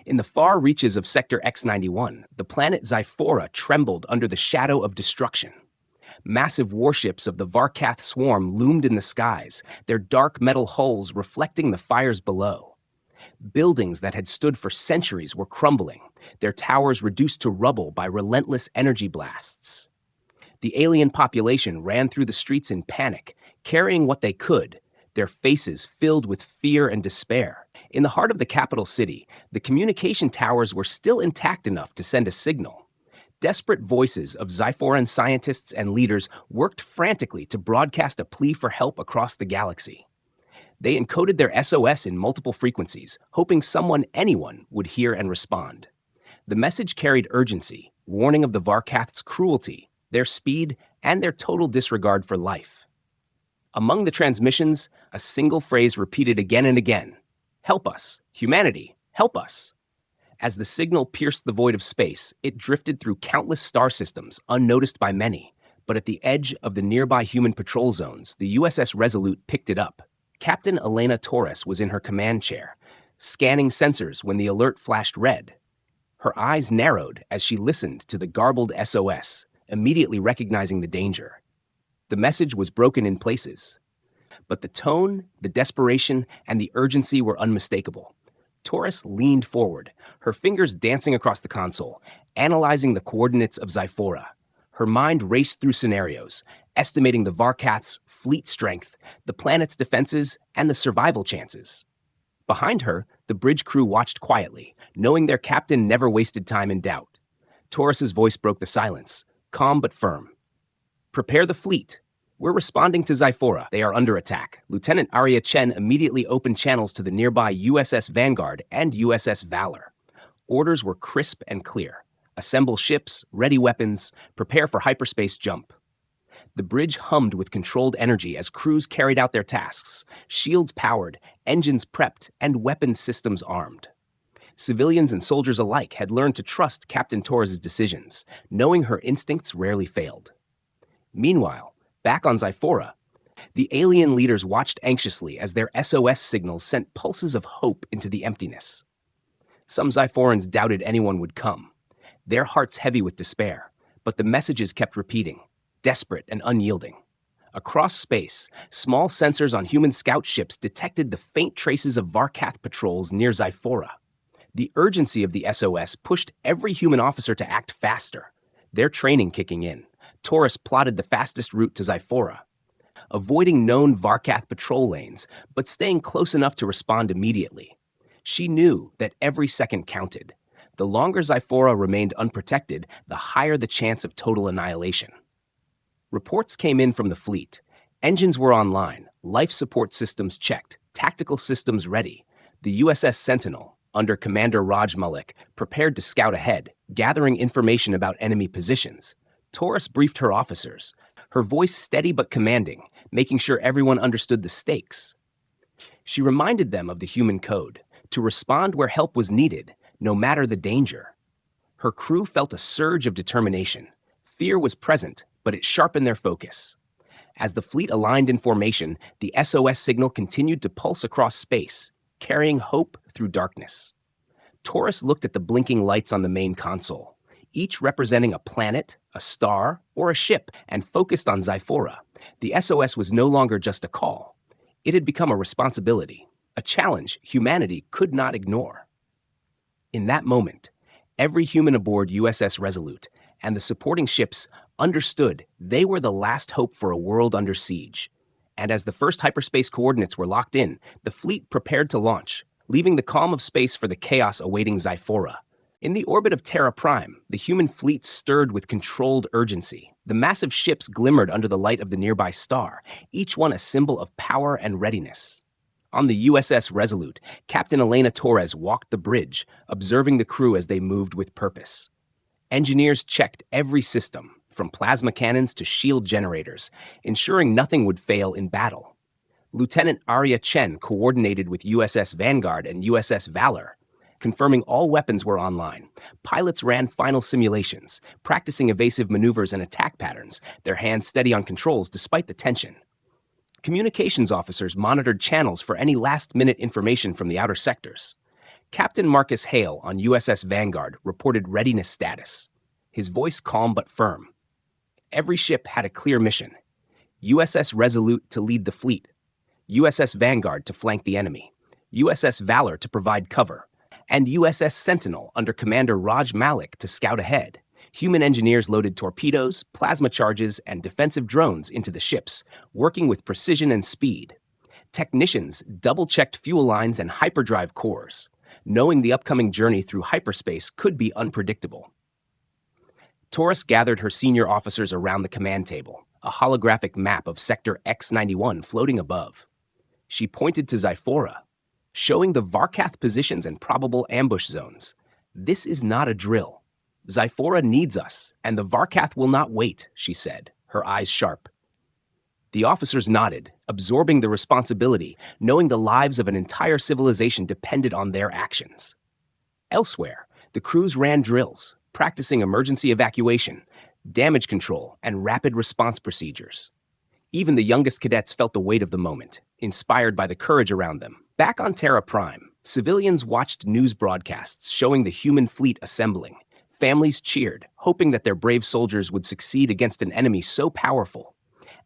In the far reaches of Sector X-91, the planet Zyphora trembled under the shadow of destruction. Massive warships of the Varkath swarm loomed in the skies, their dark metal hulls reflecting the fires below. Buildings that had stood for centuries were crumbling, their towers reduced to rubble by relentless energy blasts. The alien population ran through the streets in panic, carrying what they could, their faces filled with fear and despair. In the heart of the capital city, the communication towers were still intact enough to send a signal. Desperate voices of Zyphoran scientists and leaders worked frantically to broadcast a plea for help across the galaxy. They encoded their SOS in multiple frequencies, hoping anyone would hear and respond. The message carried urgency, warning of the Varkath's cruelty, their speed, and their total disregard for life. Among the transmissions, a single phrase repeated again and again: "Help us, humanity, help us." As the signal pierced the void of space, it drifted through countless star systems, unnoticed by many. But at the edge of the nearby human patrol zones, the USS Resolute picked it up. Captain Elena Torres was in her command chair, scanning sensors when the alert flashed red. Her eyes narrowed as she listened to the garbled SOS, immediately recognizing the danger. The message was broken in places, but the tone, the desperation, and the urgency were unmistakable. Torres leaned forward, her fingers dancing across the console, analyzing the coordinates of Zyphora. Her mind raced through scenarios, estimating the Varkath's fleet strength, the planet's defenses, and the survival chances. Behind her, the bridge crew watched quietly, knowing their captain never wasted time in doubt. Torres's voice broke the silence, calm but firm. "Prepare the fleet. We're responding to Zyphora. They are under attack." Lieutenant Arya Chen immediately opened channels to the nearby USS Vanguard and USS Valor. Orders were crisp and clear. Assemble ships, ready weapons, prepare for hyperspace jump. The bridge hummed with controlled energy as crews carried out their tasks, shields powered, engines prepped, and weapons systems armed. Civilians and soldiers alike had learned to trust Captain Torres' decisions, knowing her instincts rarely failed. Meanwhile, back on Zyphora, the alien leaders watched anxiously as their SOS signals sent pulses of hope into the emptiness. Some Zyphorans doubted anyone would come, their hearts heavy with despair, but the messages kept repeating, desperate and unyielding. Across space, small sensors on human scout ships detected the faint traces of Varkath patrols near Zyphora. The urgency of the SOS pushed every human officer to act faster, their training kicking in. Torres plotted the fastest route to Zyphora, avoiding known Varkath patrol lanes, but staying close enough to respond immediately. She knew that every second counted. The longer Zyphora remained unprotected, the higher the chance of total annihilation. Reports came in from the fleet. Engines were online, life support systems checked, tactical systems ready. The USS Sentinel, under Commander Raj Malik, prepared to scout ahead, gathering information about enemy positions. Torres briefed her officers, her voice steady but commanding, making sure everyone understood the stakes. She reminded them of the human code, to respond where help was needed, no matter the danger. Her crew felt a surge of determination. Fear was present, but it sharpened their focus. As the fleet aligned in formation, the SOS signal continued to pulse across space, carrying hope through darkness. Torres looked at the blinking lights on the main console, each representing a planet, a star, or a ship, and focused on Zyphora. The SOS was no longer just a call. It had become a responsibility, a challenge humanity could not ignore. In that moment, every human aboard USS Resolute and the supporting ships understood they were the last hope for a world under siege. And as the first hyperspace coordinates were locked in, the fleet prepared to launch, leaving the calm of space for the chaos awaiting Zyphora. In the orbit of Terra Prime, the human fleet stirred with controlled urgency. The massive ships glimmered under the light of the nearby star, each one a symbol of power and readiness. On the USS Resolute, Captain Elena Torres walked the bridge, observing the crew as they moved with purpose. Engineers checked every system, from plasma cannons to shield generators, ensuring nothing would fail in battle. Lieutenant Arya Chen coordinated with USS Vanguard and USS Valor, confirming all weapons were online. Pilots ran final simulations, practicing evasive maneuvers and attack patterns, their hands steady on controls despite the tension. Communications officers monitored channels for any last-minute information from the outer sectors. Captain Marcus Hale on USS Vanguard reported readiness status, his voice calm but firm. Every ship had a clear mission: USS Resolute to lead the fleet, USS Vanguard to flank the enemy, USS Valor to provide cover, and USS Sentinel under Commander Raj Malik to scout ahead. Human engineers loaded torpedoes, plasma charges, and defensive drones into the ships, working with precision and speed. Technicians double-checked fuel lines and hyperdrive cores, knowing the upcoming journey through hyperspace could be unpredictable. Taurus gathered her senior officers around the command table, a holographic map of Sector X-91 floating above. She pointed to Zyphora, showing the Varkath positions and probable ambush zones. This is not a drill. Zyphora needs us, and the Varkath will not wait, she said, her eyes sharp. The officers nodded, absorbing the responsibility, knowing the lives of an entire civilization depended on their actions. Elsewhere, the crews ran drills, practicing emergency evacuation, damage control, and rapid response procedures. Even the youngest cadets felt the weight of the moment, inspired by the courage around them. Back on Terra Prime, civilians watched news broadcasts showing the human fleet assembling. Families cheered, hoping that their brave soldiers would succeed against an enemy so powerful.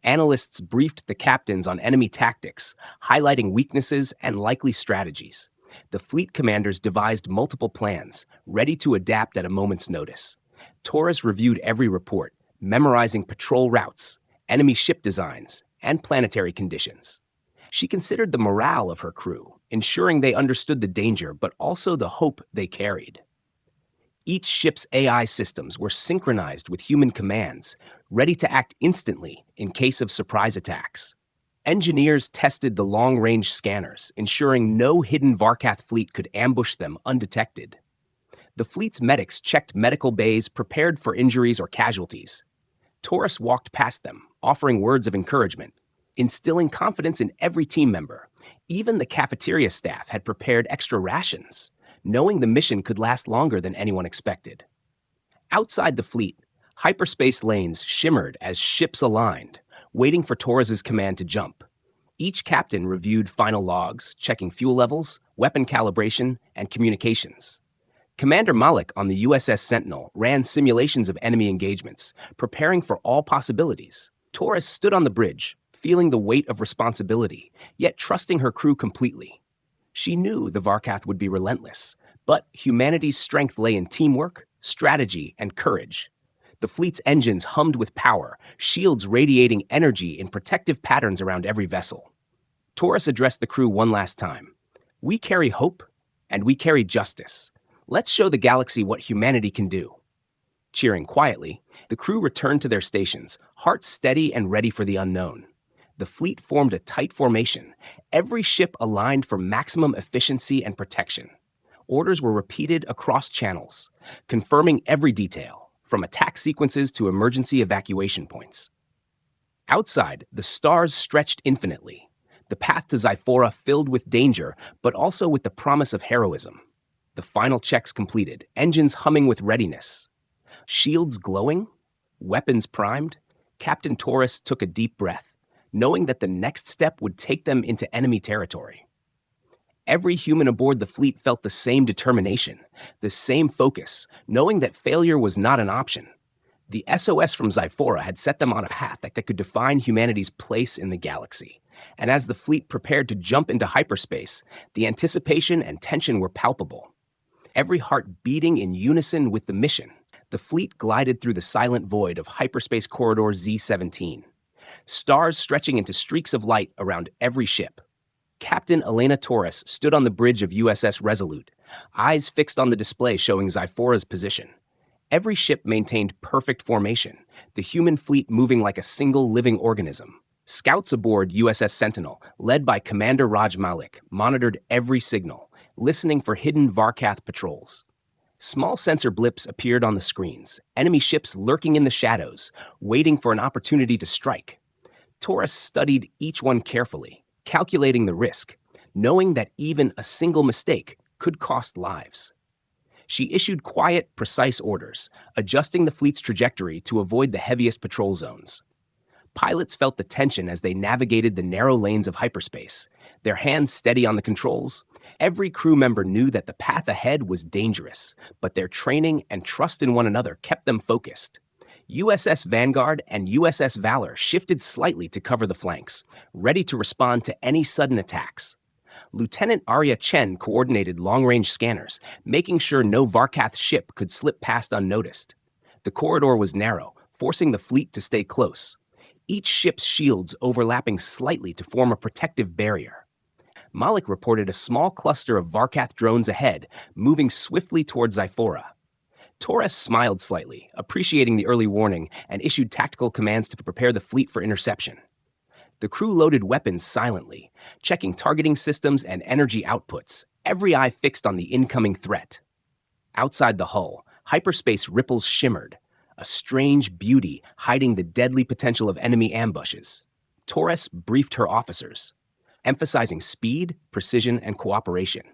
Analysts briefed the captains on enemy tactics, highlighting weaknesses and likely strategies. The fleet commanders devised multiple plans, ready to adapt at a moment's notice. Taurus reviewed every report, memorizing patrol routes, enemy ship designs, and planetary conditions. She considered the morale of her crew, ensuring they understood the danger but also the hope they carried. Each ship's AI systems were synchronized with human commands, ready to act instantly in case of surprise attacks. Engineers tested the long-range scanners, ensuring no hidden Varkath fleet could ambush them undetected. The fleet's medics checked medical bays prepared for injuries or casualties. Taurus walked past them, offering words of encouragement, instilling confidence in every team member. Even the cafeteria staff had prepared extra rations, knowing the mission could last longer than anyone expected. Outside the fleet, hyperspace lanes shimmered as ships aligned, waiting for Taurus's command to jump. Each captain reviewed final logs, checking fuel levels, weapon calibration, and communications. Commander Malik on the USS Sentinel ran simulations of enemy engagements, preparing for all possibilities. Taurus stood on the bridge, feeling the weight of responsibility, yet trusting her crew completely. She knew the Varkath would be relentless, but humanity's strength lay in teamwork, strategy, and courage. The fleet's engines hummed with power, shields radiating energy in protective patterns around every vessel. Taurus addressed the crew one last time. We carry hope, and we carry justice. Let's show the galaxy what humanity can do. Cheering quietly, the crew returned to their stations, hearts steady and ready for the unknown. The fleet formed a tight formation, every ship aligned for maximum efficiency and protection. Orders were repeated across channels, confirming every detail, from attack sequences to emergency evacuation points. Outside, the stars stretched infinitely, the path to Zyphora filled with danger, but also with the promise of heroism. The final checks completed, engines humming with readiness. Shields glowing, weapons primed, Captain Taurus took a deep breath, knowing that the next step would take them into enemy territory. Every human aboard the fleet felt the same determination, the same focus, knowing that failure was not an option. The SOS from Zyphora had set them on a path that could define humanity's place in the galaxy. And as the fleet prepared to jump into hyperspace, the anticipation and tension were palpable. Every heart beating in unison with the mission, the fleet glided through the silent void of Hyperspace Corridor Z-17. Stars stretching into streaks of light around every ship. Captain Elena Taurus stood on the bridge of USS Resolute, eyes fixed on the display showing Zyphora's position. Every ship maintained perfect formation, the human fleet moving like a single living organism. Scouts aboard USS Sentinel, led by Commander Raj Malik, monitored every signal, listening for hidden Varkath patrols. Small sensor blips appeared on the screens, enemy ships lurking in the shadows, waiting for an opportunity to strike. Taurus studied each one carefully, calculating the risk, knowing that even a single mistake could cost lives. She issued quiet, precise orders, adjusting the fleet's trajectory to avoid the heaviest patrol zones. Pilots felt the tension as they navigated the narrow lanes of hyperspace, their hands steady on the controls, Every crew member knew that the path ahead was dangerous, but their training and trust in one another kept them focused. USS Vanguard and USS Valor shifted slightly to cover the flanks, ready to respond to any sudden attacks. Lieutenant Arya Chen coordinated long-range scanners, making sure no Varkath ship could slip past unnoticed. The corridor was narrow, forcing the fleet to stay close, each ship's shields overlapping slightly to form a protective barrier. Malik reported a small cluster of Varkath drones ahead, moving swiftly toward Zyphora. Torres smiled slightly, appreciating the early warning, and issued tactical commands to prepare the fleet for interception. The crew loaded weapons silently, checking targeting systems and energy outputs, every eye fixed on the incoming threat. Outside the hull, hyperspace ripples shimmered, a strange beauty hiding the deadly potential of enemy ambushes. Torres briefed her officers, emphasizing speed, precision, and cooperation.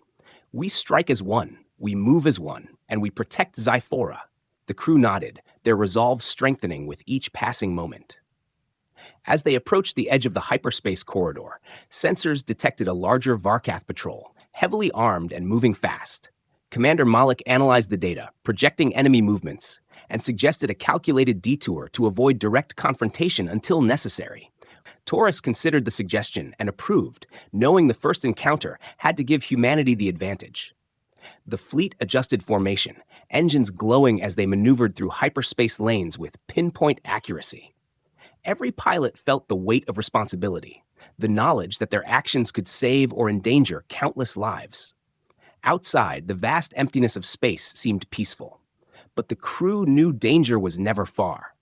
"We strike as one, we move as one, and we protect Zyphora." The crew nodded, their resolve strengthening with each passing moment. As they approached the edge of the hyperspace corridor, sensors detected a larger Varkath patrol, heavily armed and moving fast. Commander Malik analyzed the data, projecting enemy movements, and suggested a calculated detour to avoid direct confrontation until necessary. Torres considered the suggestion and approved, knowing the first encounter had to give humanity the advantage. The fleet adjusted formation, engines glowing as they maneuvered through hyperspace lanes with pinpoint accuracy. Every pilot felt the weight of responsibility, the knowledge that their actions could save or endanger countless lives. Outside, the vast emptiness of space seemed peaceful, but the crew knew danger was never far.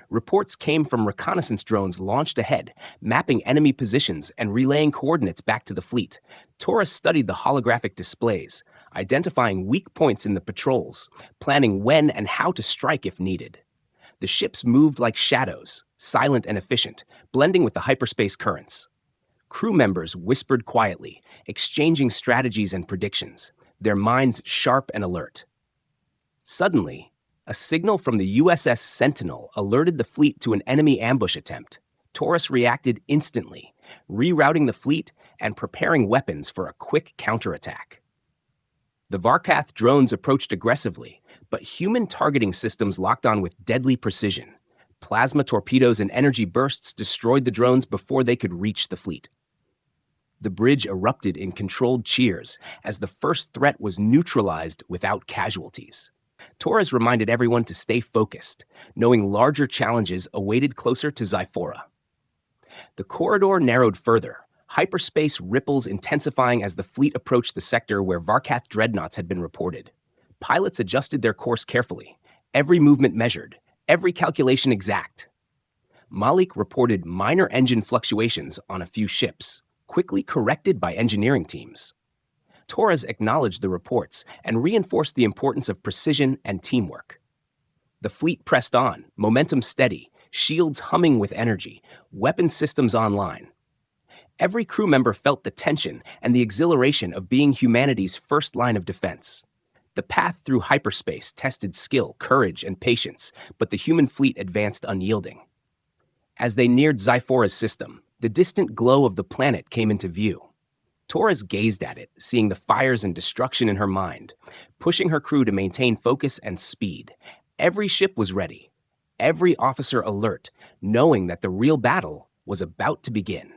Reports came from reconnaissance drones launched ahead, mapping enemy positions and relaying coordinates back to the fleet. Torres studied the holographic displays, identifying weak points in the patrols, planning when and how to strike if needed. The ships moved like shadows, silent and efficient, blending with the hyperspace currents. Crew members whispered quietly, exchanging strategies and predictions, their minds sharp and alert. Suddenly, a signal from the USS Sentinel alerted the fleet to an enemy ambush attempt. Torres reacted instantly, rerouting the fleet and preparing weapons for a quick counterattack. The Varkath drones approached aggressively, but human targeting systems locked on with deadly precision. Plasma torpedoes and energy bursts destroyed the drones before they could reach the fleet. The bridge erupted in controlled cheers as the first threat was neutralized without casualties. Torres reminded everyone to stay focused, knowing larger challenges awaited closer to Zyphora. The corridor narrowed further, hyperspace ripples intensifying as the fleet approached the sector where Varkath dreadnoughts had been reported. Pilots adjusted their course carefully, every movement measured, every calculation exact. Malik reported minor engine fluctuations on a few ships, quickly corrected by engineering teams. Torres acknowledged the reports and reinforced the importance of precision and teamwork. The fleet pressed on, momentum steady, shields humming with energy, weapon systems online. Every crew member felt the tension and the exhilaration of being humanity's first line of defense. The path through hyperspace tested skill, courage, and patience, but the human fleet advanced unyielding. As they neared Zyphora's system, the distant glow of the planet came into view. Torres gazed at it, seeing the fires and destruction in her mind, pushing her crew to maintain focus and speed. Every ship was ready, every officer alert, knowing that the real battle was about to begin.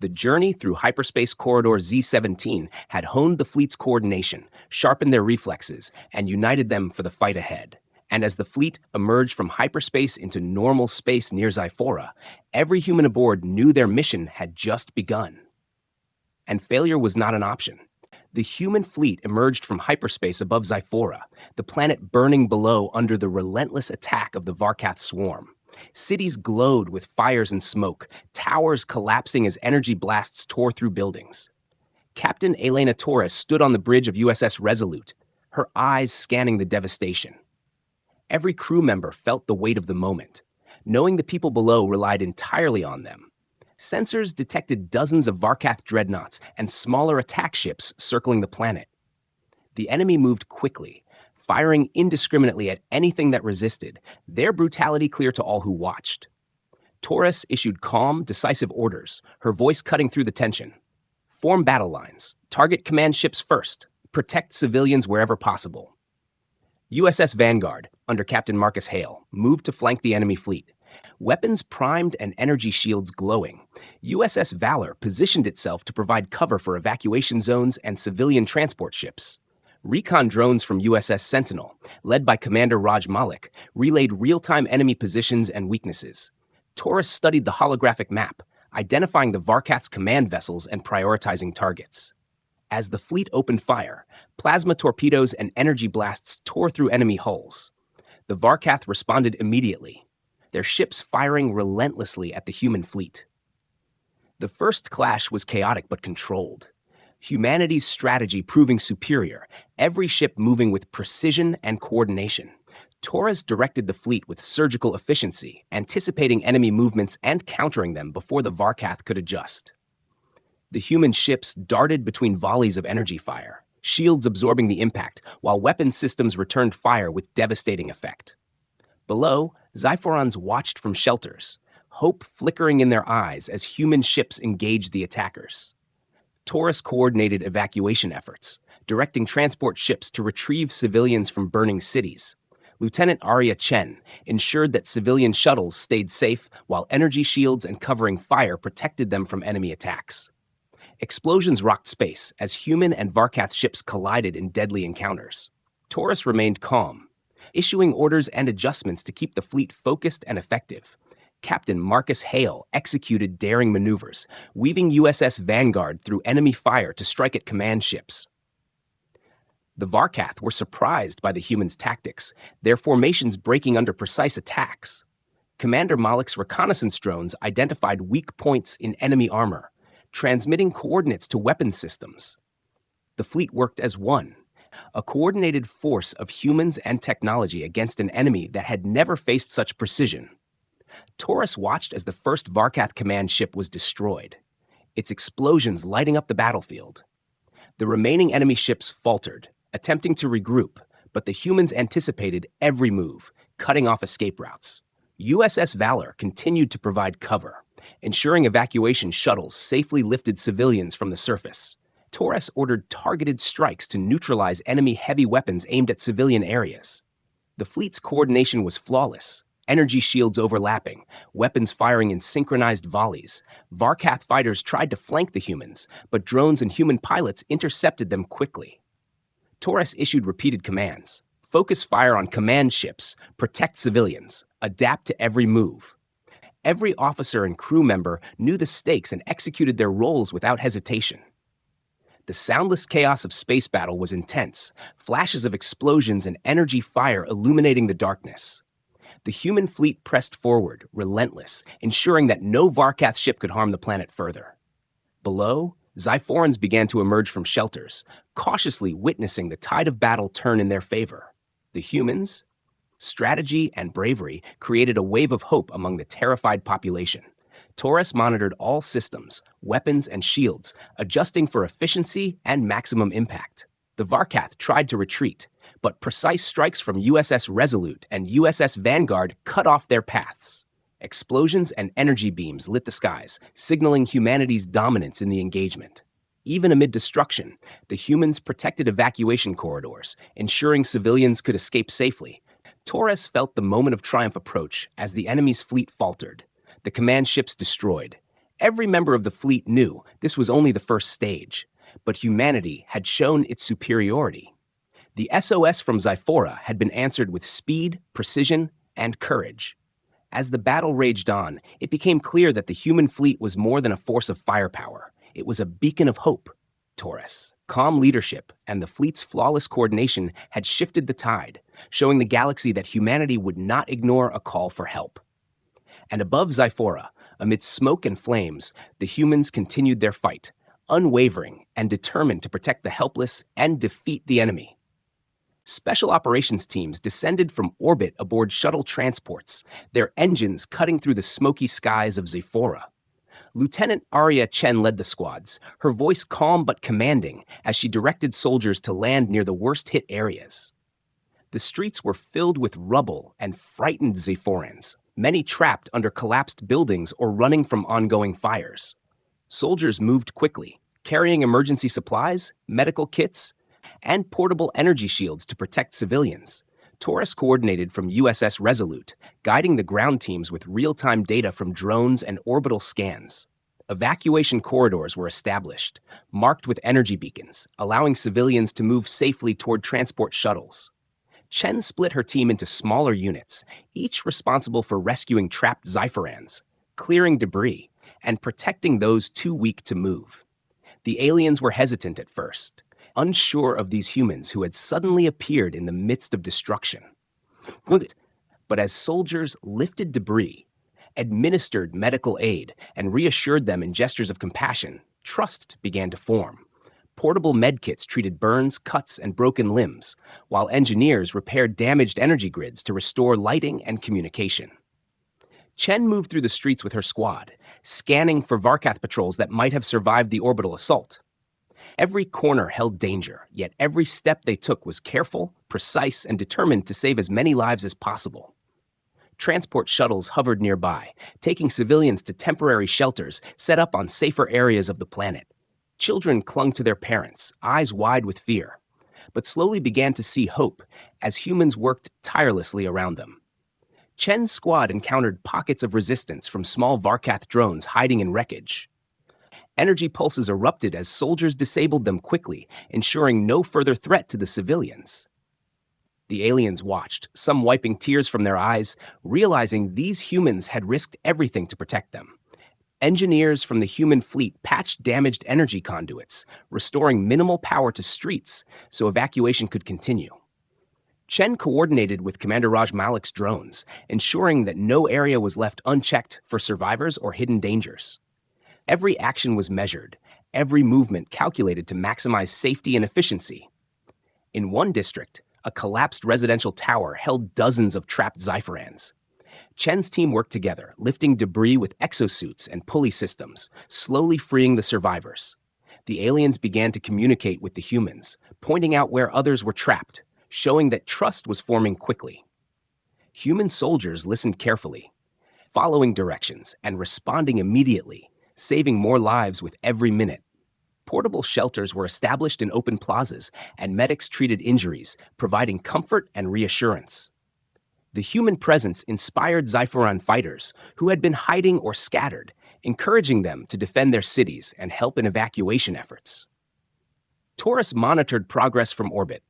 The journey through hyperspace corridor Z-17 had honed the fleet's coordination, sharpened their reflexes, and united them for the fight ahead. And as the fleet emerged from hyperspace into normal space near Zyphora, every human aboard knew their mission had just begun. And failure was not an option. The human fleet emerged from hyperspace above Zyphora, the planet burning below under the relentless attack of the Varkath swarm. Cities glowed with fires and smoke, towers collapsing as energy blasts tore through buildings. Captain Elena Torres stood on the bridge of USS Resolute, her eyes scanning the devastation. Every crew member felt the weight of the moment, knowing the people below relied entirely on them. Sensors detected dozens of Varkath dreadnoughts and smaller attack ships circling the planet. The enemy moved quickly, firing indiscriminately at anything that resisted, their brutality clear to all who watched. Torres issued calm, decisive orders, her voice cutting through the tension. Form battle lines, Target command ships first. Protect civilians wherever possible. USS Vanguard, under Captain Marcus Hale, moved to flank the enemy fleet. Weapons primed and energy shields glowing, USS Valor positioned itself to provide cover for evacuation zones and civilian transport ships. Recon drones from USS Sentinel, led by Commander Raj Malik, relayed real-time enemy positions and weaknesses. Taurus studied the holographic map, identifying the Varkath's command vessels and prioritizing targets. As the fleet opened fire, plasma torpedoes and energy blasts tore through enemy hulls. The Varkath responded immediately, their ships firing relentlessly at the human fleet. The first clash was chaotic but controlled. Humanity's strategy proving superior, every ship moving with precision and coordination. Taurus directed the fleet with surgical efficiency, anticipating enemy movements and countering them before the Varkath could adjust. The human ships darted between volleys of energy fire, shields absorbing the impact, while weapon systems returned fire with devastating effect. Below, Xiphorons watched from shelters, hope flickering in their eyes as human ships engaged the attackers. Taurus coordinated evacuation efforts, directing transport ships to retrieve civilians from burning cities. Lieutenant Arya Chen ensured that civilian shuttles stayed safe while energy shields and covering fire protected them from enemy attacks. Explosions rocked space as human and Varkath ships collided in deadly encounters. Taurus remained calm, issuing orders and adjustments to keep the fleet focused and effective. Captain Marcus Hale executed daring maneuvers, weaving USS Vanguard through enemy fire to strike at command ships. The Varkath were surprised by the humans' tactics, their formations breaking under precise attacks. Commander Malik's reconnaissance drones identified weak points in enemy armor, transmitting coordinates to weapon systems. The fleet worked as one, a coordinated force of humans and technology against an enemy that had never faced such precision. Taurus watched as the first Varkath command ship was destroyed, its explosions lighting up the battlefield. The remaining enemy ships faltered, attempting to regroup, but the humans anticipated every move, cutting off escape routes. USS Valor continued to provide cover, ensuring evacuation shuttles safely lifted civilians from the surface. Taurus ordered targeted strikes to neutralize enemy heavy weapons aimed at civilian areas. The fleet's coordination was flawless, energy shields overlapping, weapons firing in synchronized volleys. Varkath fighters tried to flank the humans, but drones and human pilots intercepted them quickly. Taurus issued repeated commands: focus fire on command ships, protect civilians, adapt to every move. Every officer and crew member knew the stakes and executed their roles without hesitation. The soundless chaos of space battle was intense, flashes of explosions and energy fire illuminating the darkness. The human fleet pressed forward, relentless, ensuring that no Varkath ship could harm the planet further. Below, Xiphorons began to emerge from shelters, cautiously witnessing the tide of battle turn in their favor. The humans, strategy and bravery created a wave of hope among the terrified population. Taurus monitored all systems, weapons, and shields, adjusting for efficiency and maximum impact. The Varkath tried to retreat, but precise strikes from USS Resolute and USS Vanguard cut off their paths. Explosions and energy beams lit the skies, signaling humanity's dominance in the engagement. Even amid destruction, the humans protected evacuation corridors, ensuring civilians could escape safely. Taurus felt the moment of triumph approach as the enemy's fleet faltered, the command ships destroyed. Every member of the fleet knew this was only the first stage, but humanity had shown its superiority. The SOS from Xiphora had been answered with speed, precision, and courage. As the battle raged on, it became clear that the human fleet was more than a force of firepower. It was a beacon of hope. Taurus, calm leadership, and the fleet's flawless coordination had shifted the tide, showing the galaxy that humanity would not ignore a call for help. And above Xiphora, amidst smoke and flames, the humans continued their fight, unwavering and determined to protect the helpless and defeat the enemy. Special operations teams descended from orbit aboard shuttle transports, their engines cutting through the smoky skies of Xiphora. Lieutenant Arya Chen led the squads, her voice calm but commanding as she directed soldiers to land near the worst-hit areas. The streets were filled with rubble and frightened Xiphorans, many trapped under collapsed buildings or running from ongoing fires. Soldiers moved quickly, carrying emergency supplies, medical kits, and portable energy shields to protect civilians. Taurus coordinated from USS Resolute, guiding the ground teams with real-time data from drones and orbital scans. Evacuation corridors were established, marked with energy beacons, allowing civilians to move safely toward transport shuttles. Chen split her team into smaller units, each responsible for rescuing trapped Zyphorans, clearing debris, and protecting those too weak to move. The aliens were hesitant at first, unsure of these humans who had suddenly appeared in the midst of destruction. But as soldiers lifted debris, administered medical aid, and reassured them in gestures of compassion, trust began to form. Portable medkits treated burns, cuts, and broken limbs, while engineers repaired damaged energy grids to restore lighting and communication. Chen moved through the streets with her squad, scanning for Varkath patrols that might have survived the orbital assault. Every corner held danger, yet every step they took was careful, precise, and determined to save as many lives as possible. Transport shuttles hovered nearby, taking civilians to temporary shelters set up on safer areas of the planet. Children clung to their parents, eyes wide with fear, but slowly began to see hope as humans worked tirelessly around them. Chen's squad encountered pockets of resistance from small Varkath drones hiding in wreckage. Energy pulses erupted as soldiers disabled them quickly, ensuring no further threat to the civilians. The aliens watched, some wiping tears from their eyes, realizing these humans had risked everything to protect them. Engineers from the human fleet patched damaged energy conduits, restoring minimal power to streets so evacuation could continue. Chen coordinated with Commander Raj Malik's drones, ensuring that no area was left unchecked for survivors or hidden dangers. Every action was measured, every movement calculated to maximize safety and efficiency. In one district, a collapsed residential tower held dozens of trapped Zyphorans. Chen's team worked together, lifting debris with exosuits and pulley systems, slowly freeing the survivors. The aliens began to communicate with the humans, pointing out where others were trapped, showing that trust was forming quickly. Human soldiers listened carefully, following directions and responding immediately, saving more lives with every minute. Portable shelters were established in open plazas, and medics treated injuries, providing comfort and reassurance. The human presence inspired Zyphoran fighters who had been hiding or scattered, encouraging them to defend their cities and help in evacuation efforts. Taurus monitored progress from orbit,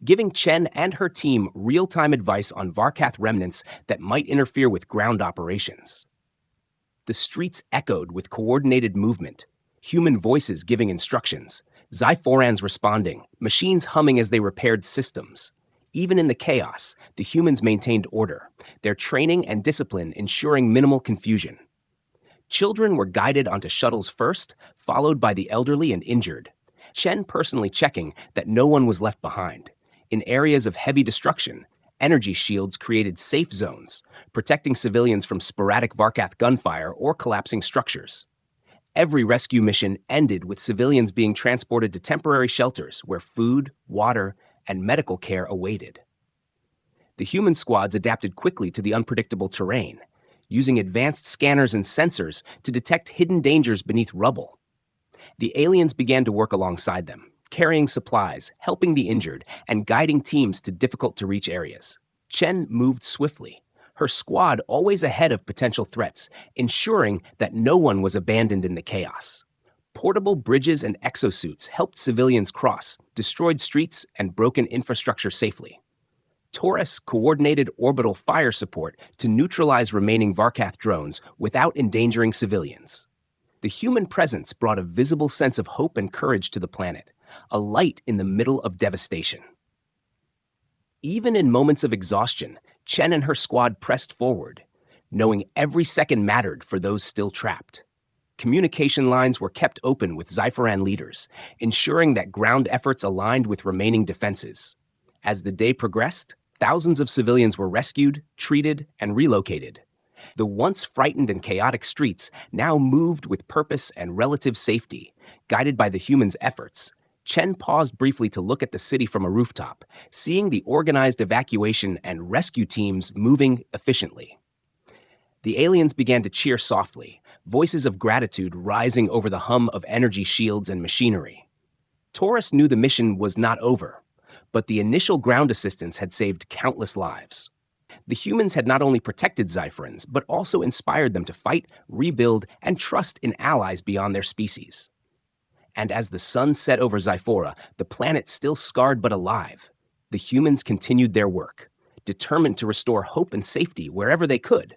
giving Chen and her team real-time advice on Varkath remnants that might interfere with ground operations. The streets echoed with coordinated movement, human voices giving instructions, Zyphorans responding, machines humming as they repaired systems. Even in the chaos, the humans maintained order, their training and discipline ensuring minimal confusion. Children were guided onto shuttles first, followed by the elderly and injured, Chen personally checking that no one was left behind. In areas of heavy destruction, energy shields created safe zones, protecting civilians from sporadic Varkath gunfire or collapsing structures. Every rescue mission ended with civilians being transported to temporary shelters where food, water, and medical care awaited. The human squads adapted quickly to the unpredictable terrain, using advanced scanners and sensors to detect hidden dangers beneath rubble. The aliens began to work alongside them, carrying supplies, helping the injured, and guiding teams to difficult-to-reach areas. Chen moved swiftly, her squad always ahead of potential threats, ensuring that no one was abandoned in the chaos. Portable bridges and exosuits helped civilians cross, destroyed streets, and broken infrastructure safely. Taurus coordinated orbital fire support to neutralize remaining Varkath drones without endangering civilians. The human presence brought a visible sense of hope and courage to the planet, a light in the middle of devastation. Even in moments of exhaustion, Chen and her squad pressed forward, knowing every second mattered for those still trapped. Communication lines were kept open with Zyphoran leaders, ensuring that ground efforts aligned with remaining defenses. As the day progressed, thousands of civilians were rescued, treated, and relocated. The once frightened and chaotic streets now moved with purpose and relative safety, guided by the humans' efforts. Chen paused briefly to look at the city from a rooftop, seeing the organized evacuation and rescue teams moving efficiently. The aliens began to cheer softly, voices of gratitude rising over the hum of energy shields and machinery. Taurus knew the mission was not over, but the initial ground assistance had saved countless lives. The humans had not only protected Zypherans, but also inspired them to fight, rebuild, and trust in allies beyond their species. And as the sun set over Zyphora, the planet still scarred but alive, the humans continued their work, determined to restore hope and safety wherever they could.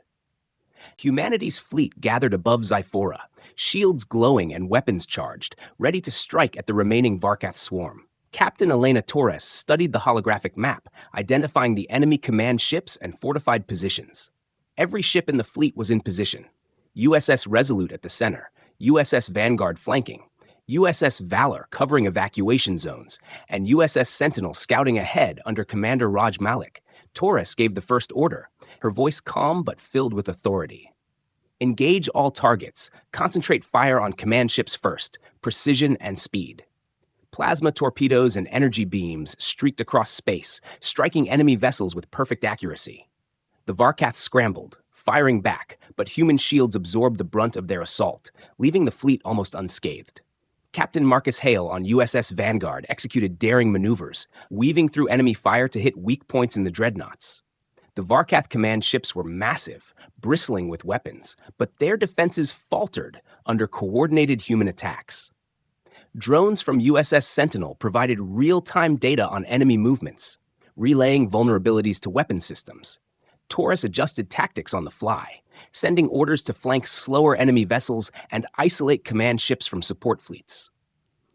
Humanity's fleet gathered above Zyphora, shields glowing and weapons charged, ready to strike at the remaining Varkath swarm. Captain Elena Torres studied the holographic map, identifying the enemy command ships and fortified positions. Every ship in the fleet was in position. USS Resolute at the center, USS Vanguard flanking, USS Valor covering evacuation zones, and USS Sentinel scouting ahead under Commander Raj Malik. Torres gave the first order, her voice calm but filled with authority. Engage all targets, concentrate fire on command ships first, precision and speed. Plasma torpedoes and energy beams streaked across space, striking enemy vessels with perfect accuracy. The Varkath scrambled, firing back, but human shields absorbed the brunt of their assault, leaving the fleet almost unscathed. Captain Marcus Hale on USS Vanguard executed daring maneuvers, weaving through enemy fire to hit weak points in the dreadnoughts. The Varkath command ships were massive, bristling with weapons, but their defenses faltered under coordinated human attacks. Drones from USS Sentinel provided real-time data on enemy movements, relaying vulnerabilities to weapon systems. Taurus adjusted tactics on the fly, sending orders to flank slower enemy vessels and isolate command ships from support fleets.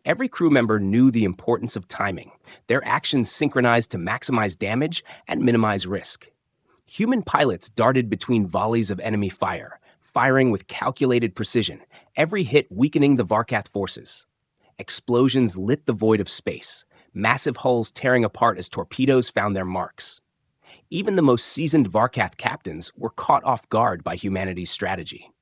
Every crew member knew the importance of timing, their actions synchronized to maximize damage and minimize risk. Human pilots darted between volleys of enemy fire, firing with calculated precision, every hit weakening the Varkath forces. Explosions lit the void of space, massive hulls tearing apart as torpedoes found their marks. Even the most seasoned Varkath captains were caught off guard by humanity's strategy.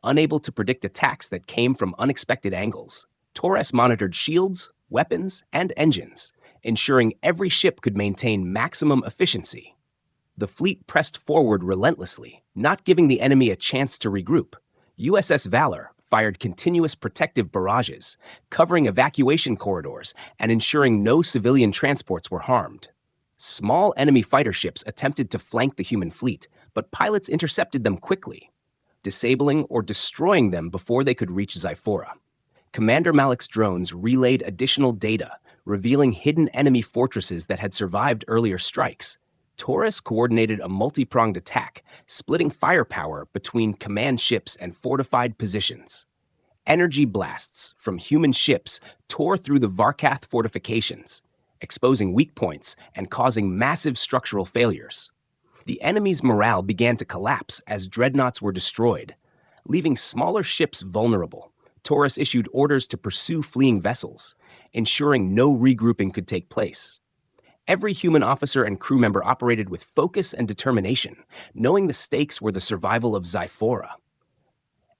Unable to predict attacks that came from unexpected angles, Torres monitored shields, weapons, and engines, ensuring every ship could maintain maximum efficiency. The fleet pressed forward relentlessly, not giving the enemy a chance to regroup. USS Valor fired continuous protective barrages, covering evacuation corridors and ensuring no civilian transports were harmed. Small enemy fighter ships attempted to flank the human fleet, but pilots intercepted them quickly, disabling or destroying them before they could reach Zyphora. Commander Malik's drones relayed additional data, revealing hidden enemy fortresses that had survived earlier strikes. Taurus coordinated a multi-pronged attack, splitting firepower between command ships and fortified positions. Energy blasts from human ships tore through the Varkath fortifications, exposing weak points and causing massive structural failures. The enemy's morale began to collapse as dreadnoughts were destroyed, leaving smaller ships vulnerable. Taurus issued orders to pursue fleeing vessels, ensuring no regrouping could take place. Every human officer and crew member operated with focus and determination, knowing the stakes were the survival of Zyphora.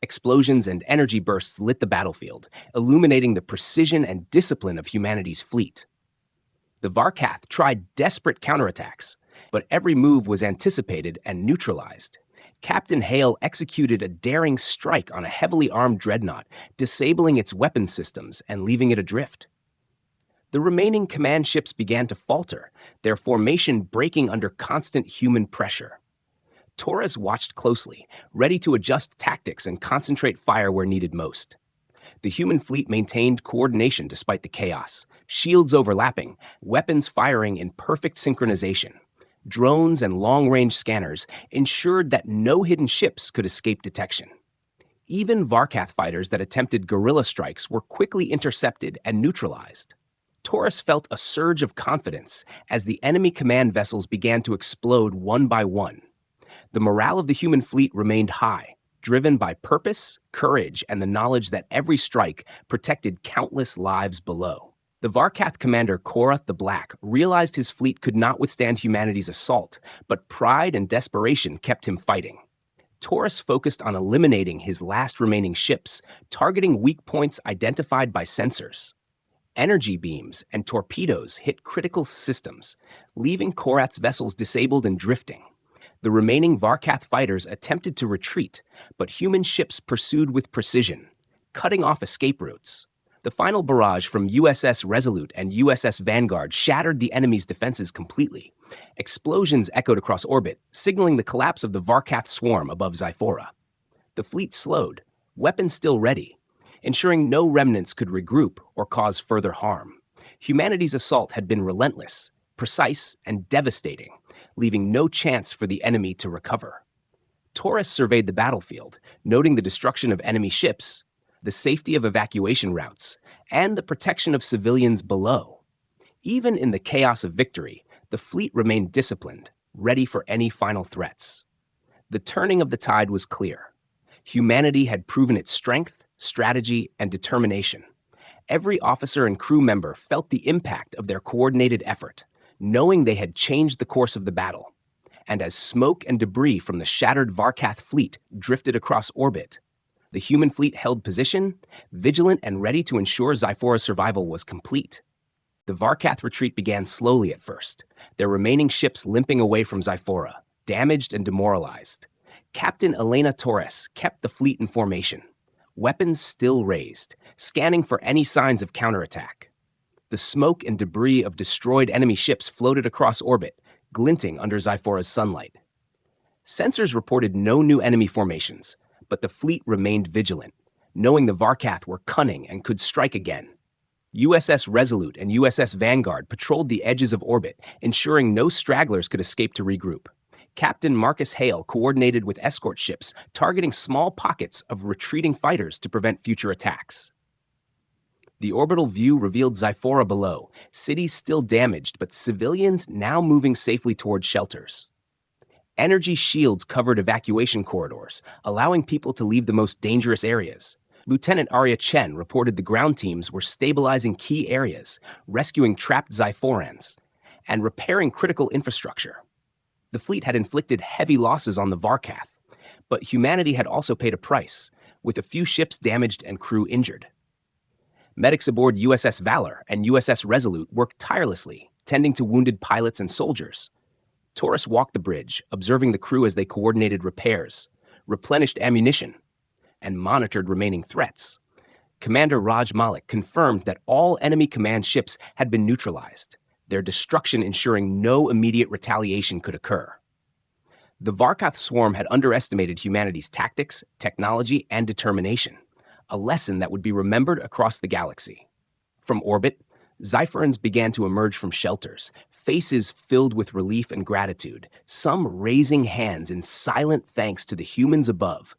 Explosions and energy bursts lit the battlefield, illuminating the precision and discipline of humanity's fleet. The Varkath tried desperate counterattacks, but every move was anticipated and neutralized. Captain Hale executed a daring strike on a heavily armed dreadnought, disabling its weapon systems and leaving it adrift. The remaining command ships began to falter, their formation breaking under constant human pressure. Taurus watched closely, ready to adjust tactics and concentrate fire where needed most. The human fleet maintained coordination despite the chaos, shields overlapping, weapons firing in perfect synchronization. Drones and long-range scanners ensured that no hidden ships could escape detection. Even Varkath fighters that attempted guerrilla strikes were quickly intercepted and neutralized. Taurus felt a surge of confidence as the enemy command vessels began to explode one by one. The morale of the human fleet remained high, driven by purpose, courage, and the knowledge that every strike protected countless lives below. The Varkath commander Korath the Black realized his fleet could not withstand humanity's assault, but pride and desperation kept him fighting. Taurus focused on eliminating his last remaining ships, targeting weak points identified by sensors. Energy beams and torpedoes hit critical systems, leaving Korath's vessels disabled and drifting. The remaining Varkath fighters attempted to retreat, but human ships pursued with precision, cutting off escape routes. The final barrage from USS Resolute and USS Vanguard shattered the enemy's defenses completely. Explosions echoed across orbit, signaling the collapse of the Varkath swarm above Zyphora. The fleet slowed, weapons still ready, ensuring no remnants could regroup or cause further harm. Humanity's assault had been relentless, precise, and devastating, leaving no chance for the enemy to recover. Taurus surveyed the battlefield, noting the destruction of enemy ships, the safety of evacuation routes, and the protection of civilians below. Even in the chaos of victory, the fleet remained disciplined, ready for any final threats. The turning of the tide was clear. Humanity had proven its strength, strategy, and determination. Every officer and crew member felt the impact of their coordinated effort, knowing they had changed the course of the battle. And as smoke and debris from the shattered Varkath fleet drifted across orbit, the human fleet held position, vigilant and ready to ensure Zyphora's survival was complete. The Varkath retreat began slowly at first, their remaining ships limping away from Zyphora, damaged and demoralized. Captain Elena Torres kept the fleet in formation, weapons still raised, scanning for any signs of counterattack. The smoke and debris of destroyed enemy ships floated across orbit, glinting under Zyphora's sunlight. Sensors reported no new enemy formations, but the fleet remained vigilant, knowing the Varkath were cunning and could strike again. USS Resolute and USS Vanguard patrolled the edges of orbit, ensuring no stragglers could escape to regroup. Captain Marcus Hale coordinated with escort ships, targeting small pockets of retreating fighters to prevent future attacks. The orbital view revealed Zyphora below, cities still damaged, but civilians now moving safely towards shelters. Energy shields covered evacuation corridors, allowing people to leave the most dangerous areas. Lieutenant Arya Chen reported the ground teams were stabilizing key areas, rescuing trapped Zyphorans, and repairing critical infrastructure. The fleet had inflicted heavy losses on the Varkath, but humanity had also paid a price, with a few ships damaged and crew injured. Medics aboard USS Valor and USS Resolute worked tirelessly, tending to wounded pilots and soldiers. Taurus walked the bridge, observing the crew as they coordinated repairs, replenished ammunition, and monitored remaining threats. Commander Raj Malik confirmed that all enemy command ships had been neutralized, their destruction ensuring no immediate retaliation could occur. The Varkath swarm had underestimated humanity's tactics, technology, and determination, a lesson that would be remembered across the galaxy. From orbit, Zyphorans began to emerge from shelters, faces filled with relief and gratitude, some raising hands in silent thanks to the humans above.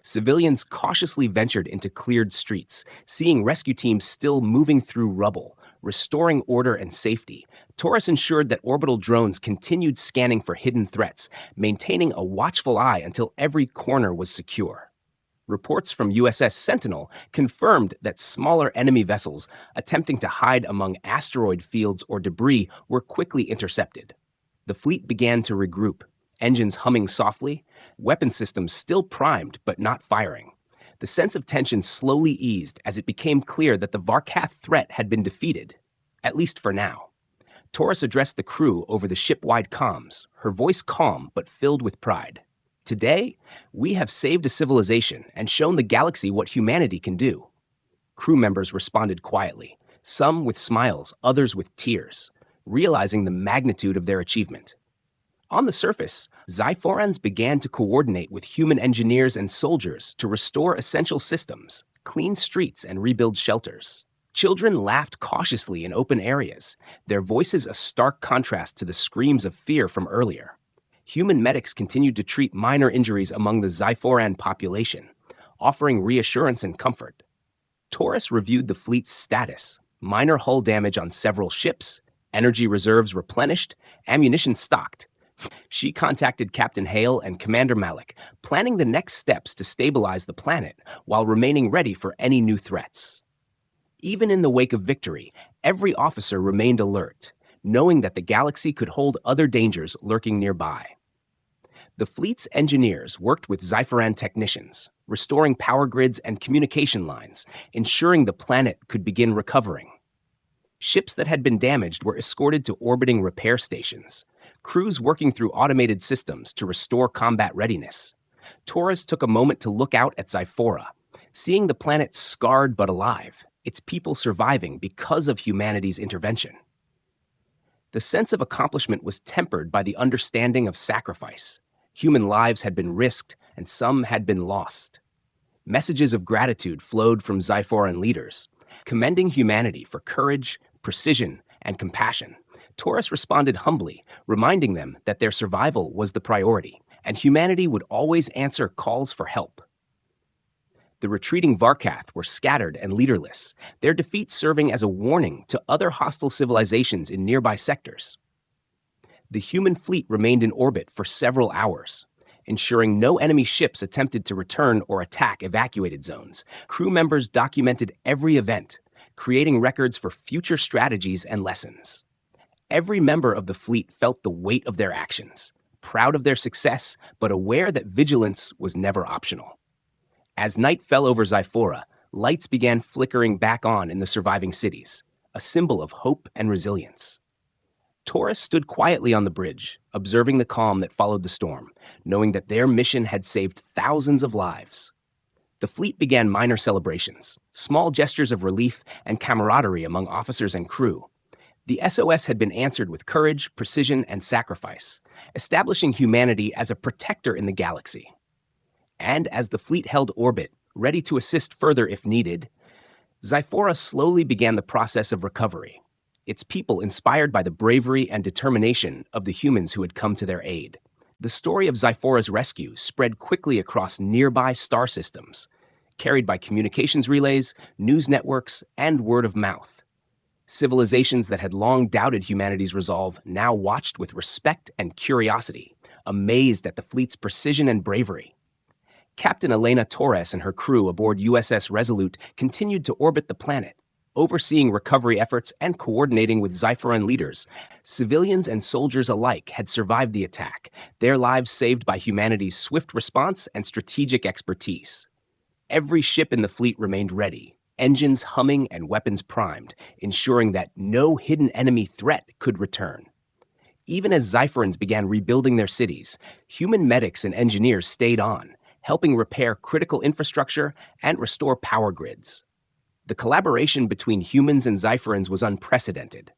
Civilians cautiously ventured into cleared streets, seeing rescue teams still moving through rubble, restoring order and safety. Taurus ensured that orbital drones continued scanning for hidden threats, maintaining a watchful eye until every corner was secure. Reports from USS Sentinel confirmed that smaller enemy vessels attempting to hide among asteroid fields or debris were quickly intercepted. The fleet began to regroup, engines humming softly, weapon systems still primed but not firing. The sense of tension slowly eased as it became clear that the Varkath threat had been defeated, at least for now. Taurus addressed the crew over the ship-wide comms, her voice calm but filled with pride. Today, we have saved a civilization and shown the galaxy what humanity can do. Crew members responded quietly, some with smiles, others with tears, realizing the magnitude of their achievement. On the surface, Zyphorans began to coordinate with human engineers and soldiers to restore essential systems, clean streets, and rebuild shelters. Children laughed cautiously in open areas, their voices a stark contrast to the screams of fear from earlier. Human medics continued to treat minor injuries among the Zyphoran population, offering reassurance and comfort. Taurus reviewed the fleet's status, minor hull damage on several ships, energy reserves replenished, ammunition stocked. She contacted Captain Hale and Commander Malik, planning the next steps to stabilize the planet while remaining ready for any new threats. Even in the wake of victory, every officer remained alert, knowing that the galaxy could hold other dangers lurking nearby. The fleet's engineers worked with Zyphoran technicians, restoring power grids and communication lines, ensuring the planet could begin recovering. Ships that had been damaged were escorted to orbiting repair stations. crews working through automated systems to restore combat readiness. Torres took a moment to look out at Zyphora, seeing the planet scarred but alive, its people surviving because of humanity's intervention. The sense of accomplishment was tempered by the understanding of sacrifice. Human lives had been risked, and some had been lost. Messages of gratitude flowed from Zyphoran leaders, commending humanity for courage, precision, and compassion. Taurus responded humbly, reminding them that their survival was the priority, and humanity would always answer calls for help. The retreating Varkath were scattered and leaderless, their defeat serving as a warning to other hostile civilizations in nearby sectors. The human fleet remained in orbit for several hours, ensuring no enemy ships attempted to return or attack evacuated zones. Crew members documented every event, creating records for future strategies and lessons. Every member of the fleet felt the weight of their actions, proud of their success, but aware that vigilance was never optional. As night fell over Zyphora, lights began flickering back on in the surviving cities, a symbol of hope and resilience. Taurus stood quietly on the bridge, observing the calm that followed the storm, knowing that their mission had saved thousands of lives. The fleet began minor celebrations, small gestures of relief and camaraderie among officers and crew. The SOS had been answered with courage, precision, and sacrifice, establishing humanity as a protector in the galaxy. And as the fleet held orbit, ready to assist further if needed, Zyphora slowly began the process of recovery, its people inspired by the bravery and determination of the humans who had come to their aid. The story of Zyphora's rescue spread quickly across nearby star systems, carried by communications relays, news networks, and word of mouth. Civilizations that had long doubted humanity's resolve now watched with respect and curiosity, amazed at the fleet's precision and bravery. Captain Elena Torres and her crew aboard USS Resolute continued to orbit the planet, overseeing recovery efforts and coordinating with Zyphoran leaders. Civilians and soldiers alike had survived the attack, their lives saved by humanity's swift response and strategic expertise. Every ship in the fleet remained ready, engines humming and weapons primed, ensuring that no hidden enemy threat could return. Even as Zyphorans began rebuilding their cities, human medics and engineers stayed on, helping repair critical infrastructure and restore power grids. The collaboration between humans and Zyphorans was unprecedented,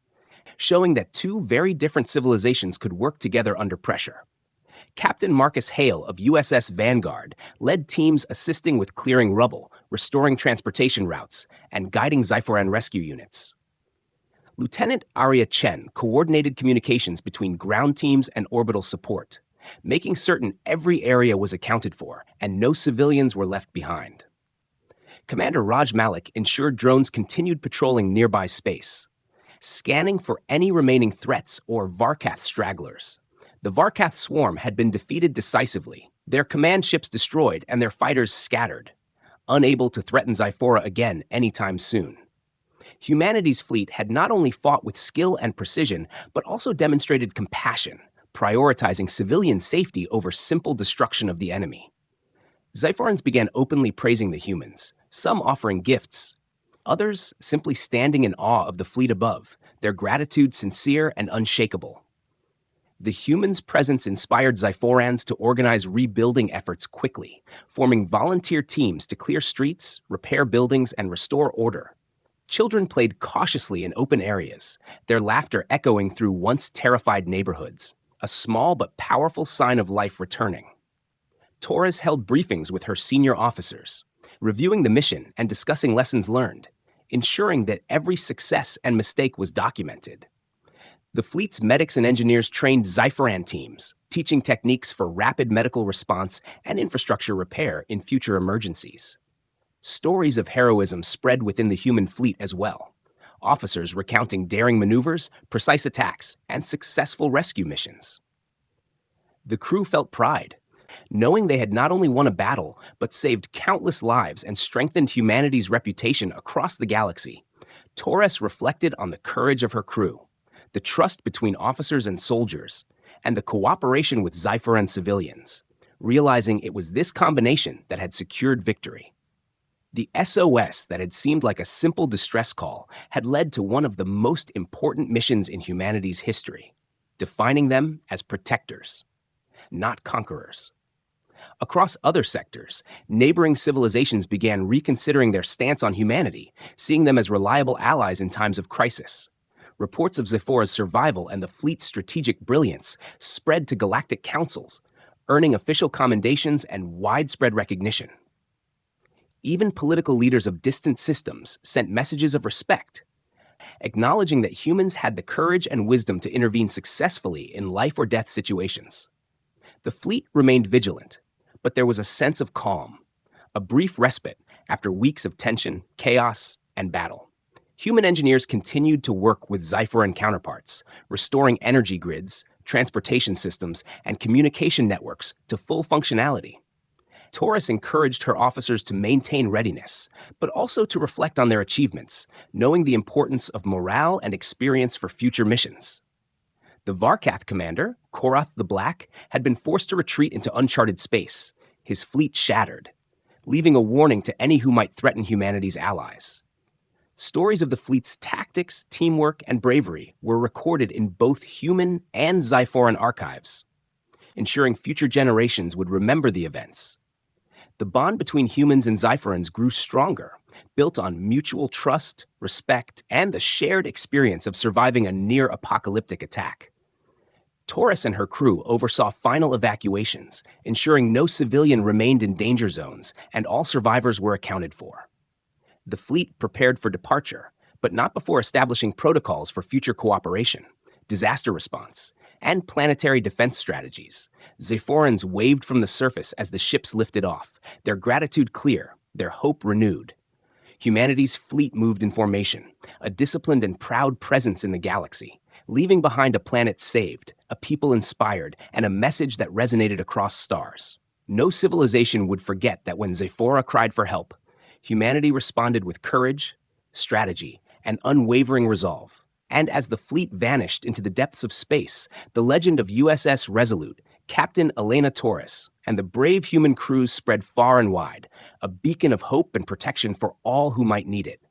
showing that two very different civilizations could work together under pressure. Captain Marcus Hale of USS Vanguard led teams assisting with clearing rubble, restoring transportation routes, and guiding Zyphoran rescue units. Lieutenant Arya Chen coordinated communications between ground teams and orbital support, making certain every area was accounted for and no civilians were left behind. Commander Raj Malik ensured drones continued patrolling nearby space, scanning for any remaining threats or Varkath stragglers. The Varkath swarm had been defeated decisively, their command ships destroyed and their fighters scattered, unable to threaten Zyphora again anytime soon. Humanity's fleet had not only fought with skill and precision, but also demonstrated compassion, prioritizing civilian safety over simple destruction of the enemy. Zyphorans began openly praising the humans, some offering gifts, others simply standing in awe of the fleet above, their gratitude sincere and unshakable. The humans' presence inspired Zyphorans to organize rebuilding efforts quickly, forming volunteer teams to clear streets, repair buildings, and restore order. Children played cautiously in open areas, their laughter echoing through once terrified neighborhoods, a small but powerful sign of life returning. Torres held briefings with her senior officers, reviewing the mission and discussing lessons learned, ensuring that every success and mistake was documented. The fleet's medics and engineers trained Zyphoran teams, teaching techniques for rapid medical response and infrastructure repair in future emergencies. Stories of heroism spread within the human fleet as well, officers recounting daring maneuvers, precise attacks, and successful rescue missions. The crew felt pride, knowing they had not only won a battle, but saved countless lives and strengthened humanity's reputation across the galaxy. Torres reflected on the courage of her crew, the trust between officers and soldiers, and the cooperation with Zyphoran civilians, realizing it was this combination that had secured victory. The SOS that had seemed like a simple distress call had led to one of the most important missions in humanity's history. defining them as protectors, not conquerors. Across other sectors, neighboring civilizations began reconsidering their stance on humanity, seeing them as reliable allies in times of crisis. Reports of Zephora's survival and the fleet's strategic brilliance spread to galactic councils, earning official commendations and widespread recognition. Even political leaders of distant systems sent messages of respect, acknowledging that humans had the courage and wisdom to intervene successfully in life or death situations. The fleet remained vigilant, but there was a sense of calm, a brief respite after weeks of tension, chaos, and battle. Human engineers continued to work with Xiphoran counterparts, restoring energy grids, transportation systems, and communication networks to full functionality. Taurus encouraged her officers to maintain readiness, but also to reflect on their achievements, knowing the importance of morale and experience for future missions. The Varkath commander, Korath the Black, had been forced to retreat into uncharted space, his fleet shattered, leaving a warning to any who might threaten humanity's allies. Stories of the fleet's tactics, teamwork, and bravery were recorded in both human and Xiphoran archives, ensuring future generations would remember the events. The bond between humans and Xiphorans grew stronger, built on mutual trust, respect, and the shared experience of surviving a near-apocalyptic attack. Taurus and her crew oversaw final evacuations, ensuring no civilian remained in danger zones and all survivors were accounted for. The fleet prepared for departure, but not before establishing protocols for future cooperation, disaster response, and planetary defense strategies. Zephorans waved from the surface as the ships lifted off, their gratitude clear, their hope renewed. Humanity's fleet moved in formation, a disciplined and proud presence in the galaxy, leaving behind a planet saved, a people inspired, and a message that resonated across stars. No civilization would forget that when Zephora cried for help, humanity responded with courage, strategy, and unwavering resolve. And as the fleet vanished into the depths of space, the legend of USS Resolute, Captain Elena Torres, and the brave human crews spread far and wide, a beacon of hope and protection for all who might need it.